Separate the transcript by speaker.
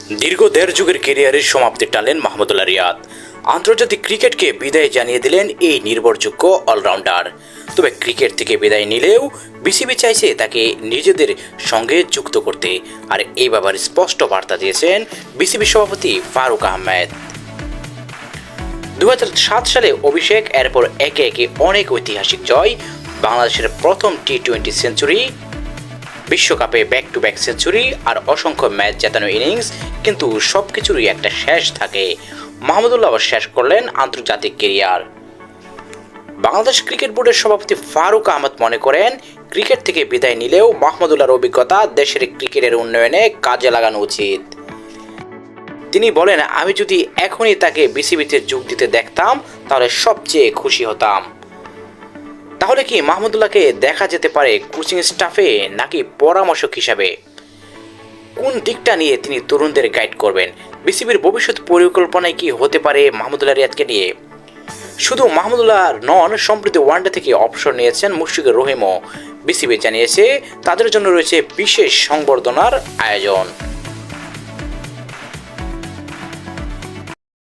Speaker 1: দীর্ঘ দেড় যুগের ক্যারিয়ারের সমাপ্তি টানলেন মাহমুদুল্লাহ রিয়াদ। আন্তর্জাতিক ক্রিকেটকে বিদায় জানিয়ে দিলেন এই নির্ভরযোগ্য অলরাউন্ডার। তবে ক্রিকেট থেকে বিদায় নিলেও বিসিবি চাইছে তাকে নিজেদের সঙ্গে যুক্ত করতে, আর এই ব্যাপারে স্পষ্ট বার্তা দিয়েছেন বিসিবি সভাপতি ফারুক আহমেদ। 2007 সালে অভিষেক, এরপর একে একে অনেক ঐতিহাসিক জয়, বাংলাদেশের প্রথম টি-20 সেঞ্চুরি, বিশ্বকাপে ব্যাক টু ব্যাক সেঞ্চুরি আর অসংখ্য ম্যাচ জেতানো ইনিংস, কিন্তু সবকিছুরই একটা শেষ থাকে। মাহমুদুল্লাহ আবার শেষ করলেন আন্তর্জাতিক ক্যারিয়ার। বাংলাদেশ ক্রিকেট বোর্ডের সভাপতি ফারুক আহমেদ মনে করেন, ক্রিকেট থেকে বিদায় নিলেও মাহমুদুল্লাহর অভিজ্ঞতা দেশের ক্রিকেটের উন্নয়নে কাজে লাগানো উচিত। তিনি বলেন, আমি যদি এখনই তাকে বিসিবিতে যোগ দিতে দেখতাম তাহলে সবচেয়ে খুশি হতাম। তাহলে কি মাহমুদুল্লাহকে দেখা যেতে পারে কোচিং স্টাফে নাকি পরামর্শক হিসাবে? কোন দিকটা নিয়ে তিনি তরুণদের গাইড করবেন? বিসিবির ভবিষ্যৎ পরিকল্পনায় কি হতে পারে মাহমুদুল্লাহ রিয়াদকে নিয়ে? শুধু মাহমুদুল্লাহ নন, সম্প্রতি ওয়ানডে থেকে অবসর নিয়েছেন মুশফিকুর রহিমও। বিসিবি জানিয়েছে তাদের জন্য রয়েছে বিশেষ সংবর্ধনার আয়োজন।